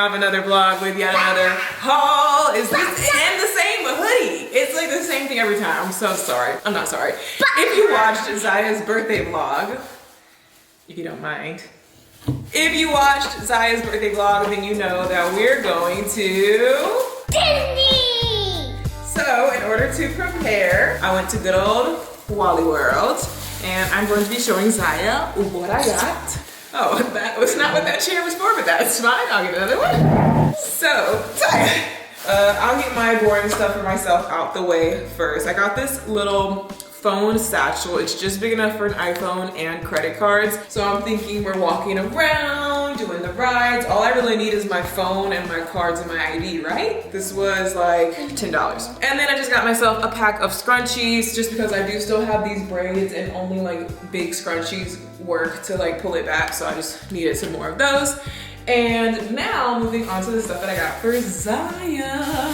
have another vlog with yet another haul. Is this and the same hoodie? It's like the same thing every time. I'm so sorry. I'm not sorry. If you watched Ziya's birthday vlog, if you don't mind. If you watched Ziya's birthday vlog, then you know that we're going to Disney! So in order to prepare, I went to good old Wally World and I'm going to be showing Ziya what I got. Oh, that was not what that chair was for, but that's fine. I'll get another one. So, I'll get my boring stuff for myself out the way first. I got this little phone satchel. It's just big enough for an iPhone and credit cards. So I'm thinking we're walking around, doing the rides. All I really need is my phone and my cards and my ID, right? This was like $10. And then I just got myself a pack of scrunchies just because I do still have these braids and only like big scrunchies work to like pull it back. So I just needed some more of those. And now moving on to the stuff that I got for Ziya.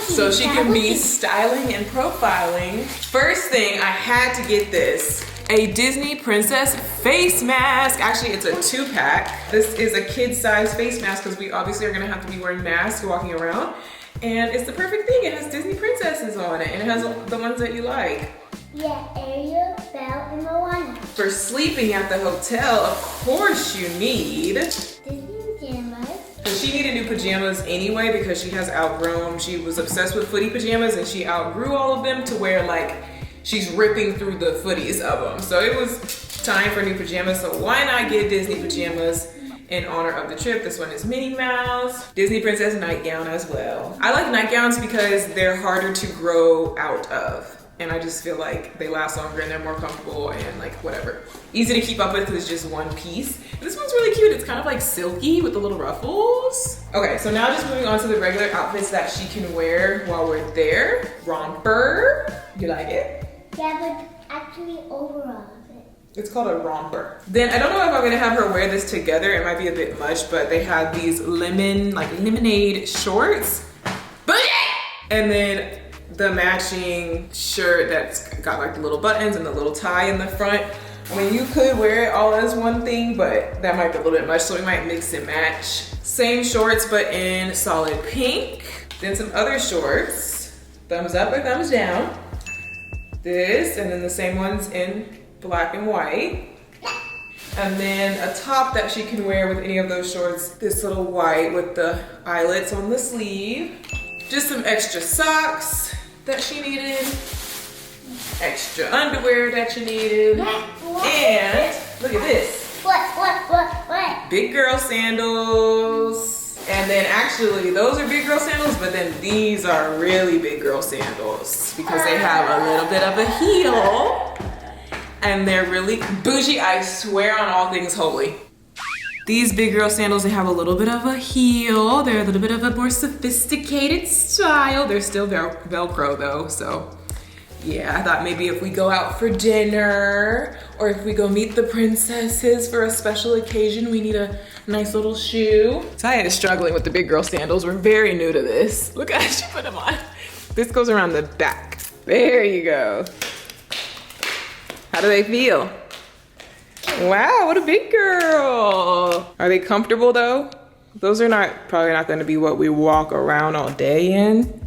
So she can be styling and profiling. First thing, I had to get this. A Disney princess face mask. Actually, it's a 2-pack. This is a kid-size face mask because we obviously are gonna have to be wearing masks walking around. And it's the perfect thing. It has Disney princesses on it and it has the ones that you like. Yeah, Ariel, Belle, and Moana. For sleeping at the hotel, of course you need Disney pajamas. So she needed new pajamas anyway because she has outgrown. She was obsessed with footy pajamas and she outgrew all of them to where like she's ripping through the footies of them. So it was time for new pajamas. So why not get Disney pajamas in honor of the trip? This one is Minnie Mouse. Disney Princess nightgown as well. I like nightgowns because they're harder to grow out of. And I just feel like they last longer and they're more comfortable and like whatever. Easy to keep up with because it's just one piece. This one's really cute. It's kind of like silky with the little ruffles. Okay, so now just moving on to the regular outfits that she can wear while we're there. Romper. You like it? Yeah, but actually overall of it. It's called a romper. Then I don't know if I'm gonna have her wear this together. It might be a bit much, but they have these lemonade shorts. Bougie! And then the matching shirt that's got like the little buttons and the little tie in the front. I mean, you could wear it all as one thing, but that might be a little bit much, so we might mix and match. Same shorts, but in solid pink. Then some other shorts, thumbs up or thumbs down. This, and then the same ones in black and white. And then a top that she can wear with any of those shorts, this little white with the eyelets on the sleeve. Just some extra socks that she needed, extra underwear that you needed, and look at this. What? Big girl sandals. And then actually, those are big girl sandals, but then these are really big girl sandals because they have a little bit of a heel and they're really bougie, I swear on all things holy. These big girl sandals, they have a little bit of a heel. They're a little bit of a more sophisticated style. They're still Velcro though, so yeah, I thought maybe if we go out for dinner or if we go meet the princesses for a special occasion, we need a nice little shoe. Ziya is struggling with the big girl sandals. We're very new to this. Look at how she put them on. This goes around the back. There you go. How do they feel? Wow, what a big girl. Are they comfortable though? Those are probably not gonna be what we walk around all day in.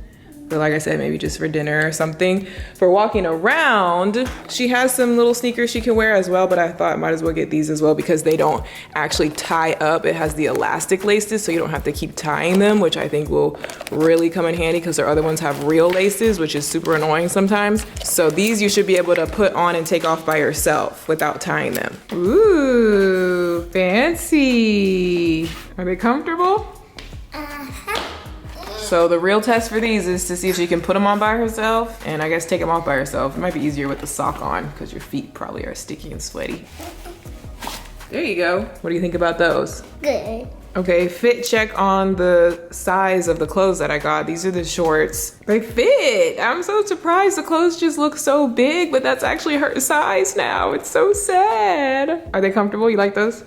But like I said, maybe just for dinner or something. For walking around, she has some little sneakers she can wear as well, but I thought I might as well get these as well because they don't actually tie up. It has the elastic laces, so you don't have to keep tying them, which I think will really come in handy because their other ones have real laces, which is super annoying sometimes. So these you should be able to put on and take off by yourself without tying them. Ooh, fancy. Are they comfortable? So the real test for these is to see if she can put them on by herself and I guess take them off by herself. It might be easier with the sock on because your feet probably are sticky and sweaty. There you go. What do you think about those? Good. Okay, fit check on the size of the clothes that I got. These are the shorts. They fit. I'm so surprised. The clothes just look so big, but that's actually her size now. It's so sad. Are they comfortable? You like those?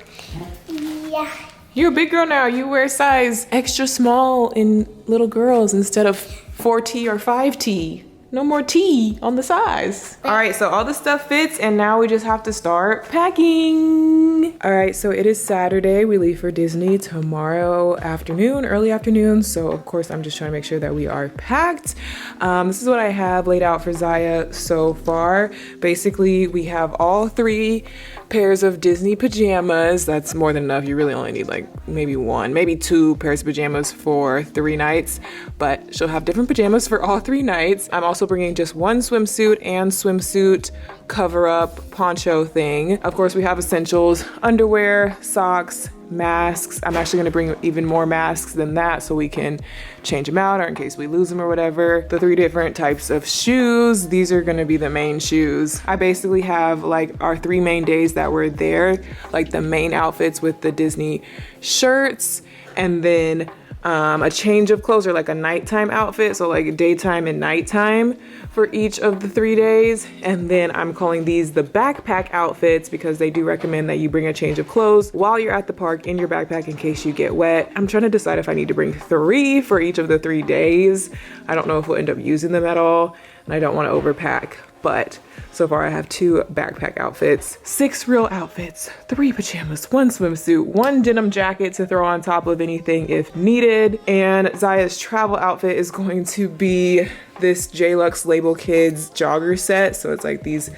Yeah. You're a big girl now. You wear size extra small in little girls instead of 4T or 5T. No more T on the size. All right, so all the stuff fits and now we just have to start packing. All right, so it is Saturday. We leave for Disney tomorrow afternoon, early afternoon. So of course, I'm just trying to make sure that we are packed. This is what I have laid out for Ziya so far. Basically, we have all 3 pairs of Disney pajamas. That's more than enough. You really only need like maybe 1, maybe 2 pairs of pajamas for 3 nights, but she'll have different pajamas for all 3 nights. I'm also bringing just 1 swimsuit and swimsuit cover up poncho thing. Of course, we have essentials, underwear, socks, masks. I'm actually gonna bring even more masks than that so we can change them out or in case we lose them or whatever. The 3 different types of shoes. These are gonna be the main shoes. I basically have like our 3 main days that were there, like the main outfits with the Disney shirts, and then a change of clothes or like a nighttime outfit. So like daytime and nighttime for each of the 3 days. And then I'm calling these the backpack outfits because they do recommend that you bring a change of clothes while you're at the park in your backpack in case you get wet. I'm trying to decide if I need to bring 3 for each of the 3 days. I don't know if we'll end up using them at all and I don't want to overpack, but so far I have 2 backpack outfits, 6 real outfits, 3 pajamas, 1 swimsuit, 1 denim jacket to throw on top of anything if needed. And Ziya's travel outfit is going to be this JLux Label Kids jogger set. So it's like these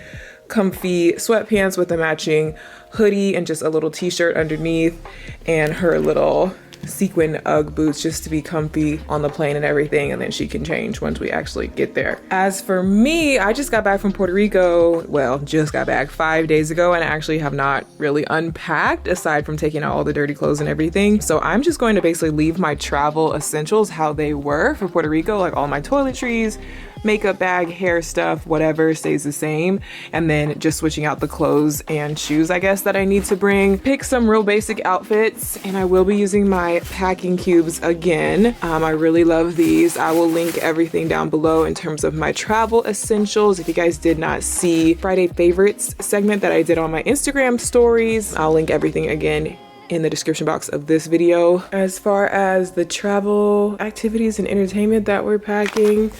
comfy sweatpants with a matching hoodie and just a little t-shirt underneath and her little sequin UGG boots just to be comfy on the plane and everything, and then she can change once we actually get there. As for me, I just got back from Puerto Rico, well, just got back 5 days ago, and I actually have not really unpacked aside from taking out all the dirty clothes and everything. So I'm just going to basically leave my travel essentials how they were for Puerto Rico, like all my toiletries, makeup bag, hair stuff, whatever stays the same, and then just switching out the clothes and shoes I guess that I need to bring. Pick some real basic outfits, and I will be using my packing cubes again. I really love these. I will link everything down below in terms of my travel essentials. If you guys did not see Friday favorites segment that I did on my Instagram stories, I'll link everything again in the description box of this video. As far as the travel activities and entertainment that we're packing,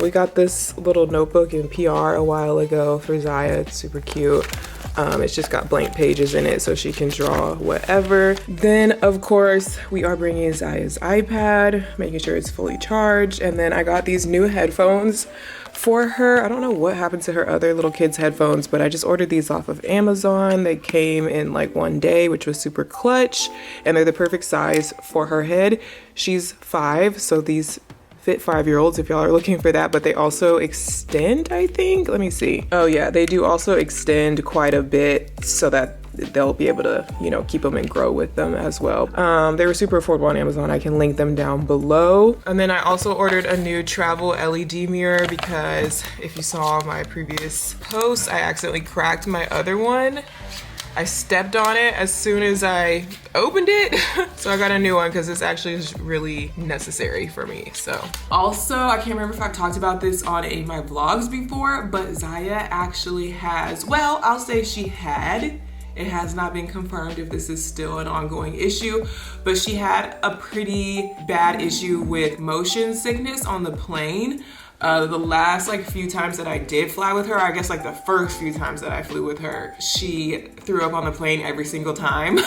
we got this little notebook in PR a while ago for Ziya. It's super cute. It's just got blank pages in it so she can draw whatever. Then of course we are bringing Ziya's iPad, making sure it's fully charged. And then I got these new headphones for her. I don't know what happened to her other little kids headphones, but I just ordered these off of Amazon. They came in like 1 day, which was super clutch, and they're the perfect size for her head. She's 5, so these fit 5-year-olds if y'all are looking for that, but they also extend, I think. Let me see. Oh yeah, they do also extend quite a bit so that they'll be able to, you know, keep them and grow with them as well. They were super affordable on Amazon. I can link them down below. And then I also ordered a new travel LED mirror because if you saw my previous post, I accidentally cracked my other one. I stepped on it as soon as I opened it. So I got a new one because this actually is really necessary for me, so. Also, I can't remember if I've talked about this on any of my vlogs before, but Ziya actually has, well, I'll say she had, it has not been confirmed if this is still an ongoing issue, but she had a pretty bad issue with motion sickness on the plane. The last like few times that I did fly with her, I guess like the first few times that I flew with her, she threw up on the plane every single time.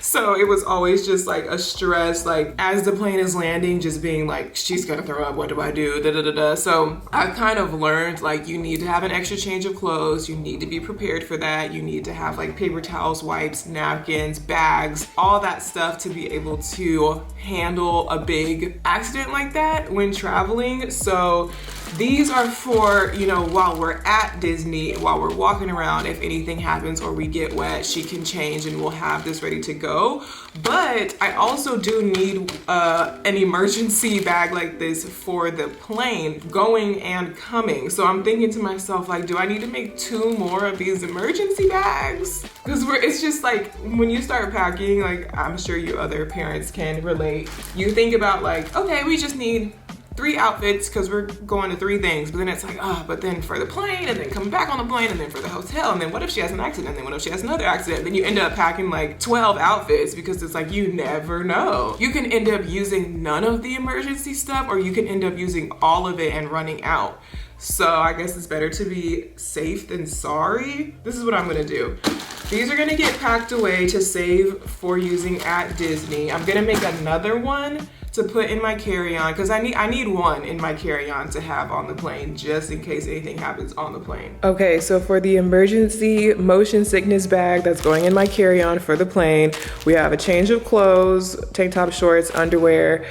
So it was always just like a stress, like as the plane is landing, just being like, she's gonna throw up, what do I do, da da da da. So I kind of learned like you need to have an extra change of clothes, you need to be prepared for that, you need to have like paper towels, wipes, napkins, bags, all that stuff to be able to handle a big accident like that when traveling. So these are for, you know, while we're at Disney, while we're walking around, if anything happens or we get wet, she can change and we'll have this ready to go. But I also do need an emergency bag like this for the plane going and coming. So I'm thinking to myself, like, do I need to make 2 more of these emergency bags? Because it's just like, when you start packing, like I'm sure you other parents can relate, you think about like, okay, we just need 3 outfits because we're going to 3 things, but then it's like, but then for the plane, and then coming back on the plane, and then for the hotel, and then what if she has an accident, and then what if she has another accident? Then you end up packing like 12 outfits because it's like, you never know. You can end up using none of the emergency stuff, or you can end up using all of it and running out. So I guess it's better to be safe than sorry. This is what I'm gonna do. These are gonna get packed away to save for using at Disney. I'm gonna make another one to put in my carry-on because I need one in my carry-on to have on the plane just in case anything happens on the plane. Okay, so for the emergency motion sickness bag that's going in my carry-on for the plane, we have a change of clothes, tank top, shorts, underwear,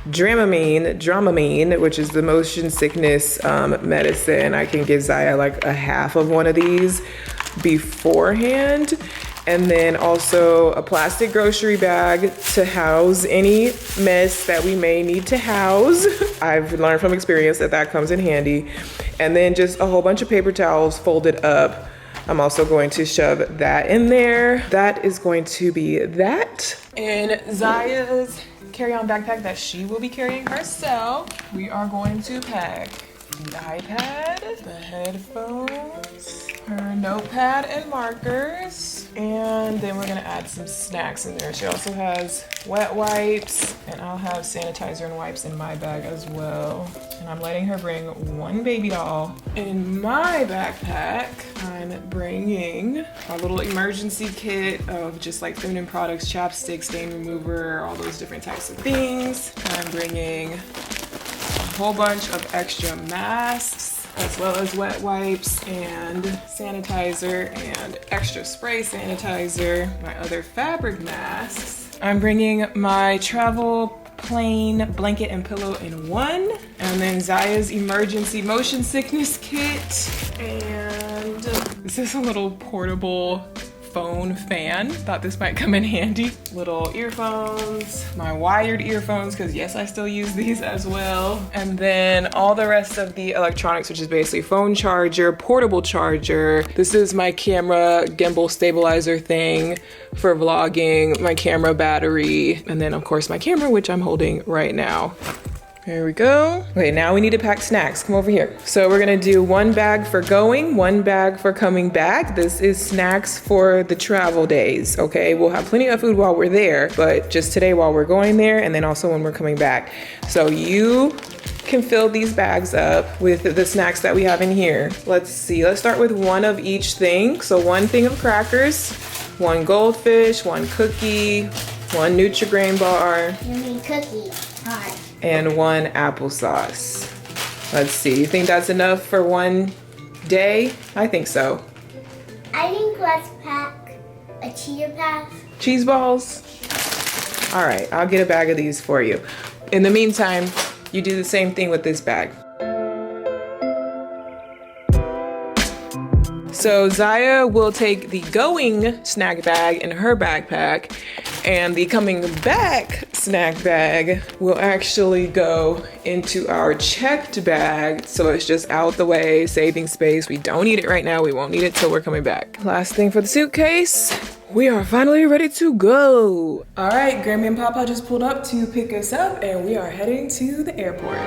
Dramamine, which is the motion sickness medicine. I can give Ziya like a half of one of these beforehand. And then also a plastic grocery bag to house any mess that we may need to house. I've learned from experience that that comes in handy. And then just a whole bunch of paper towels folded up. I'm also going to shove that in there. That is going to be that. In Ziya's carry-on backpack that she will be carrying herself, we are going to pack the iPad, the headphones, her notepad and markers, and then we're gonna add some snacks in there. She also has wet wipes, and I'll have sanitizer and wipes in my bag as well. And I'm letting her bring one baby doll. In my backpack, I'm bringing a little emergency kit of just like feminine products, chapstick, stain remover, all those different types of things. I'm bringing a whole bunch of extra masks, as well as wet wipes and sanitizer and extra spray sanitizer, my other fabric masks. I'm bringing my travel plane blanket and pillow in one, and then Ziya's emergency motion sickness kit, and this is a little portable phone fan. Thought this might come in handy. Little earphones, my wired earphones, because yes, I still use these as well. And then all the rest of the electronics, which is basically phone charger, portable charger. This is my camera gimbal stabilizer thing for vlogging, my camera battery, and then of course my camera, which I'm holding right now. There we go. Okay, now we need to pack snacks. Come over here. So we're gonna do one bag for going, one bag for coming back. This is snacks for the travel days, okay? We'll have plenty of food while we're there, but just today while we're going there, and then also when we're coming back. So you can fill these bags up with the snacks that we have in here. Let's see, let's start with one of each thing. So one thing of crackers, one goldfish, one cookie, one Nutri-Grain bar. You mean cookie? Hard. And one applesauce. Let's see, you think that's enough for one day? I think so. I think let's pack a cheetah pass. Cheese balls? All right, I'll get a bag of these for you. In the meantime, you do the same thing with this bag. So Ziya will take the going snack bag in her backpack, and the coming back snack bag will actually go into our checked bag. So it's just out the way, saving space. We don't need it right now. We won't need it till we're coming back. Last thing for the suitcase. We are finally ready to go. All right, Grammy and Papa just pulled up to pick us up, and we are heading to the airport.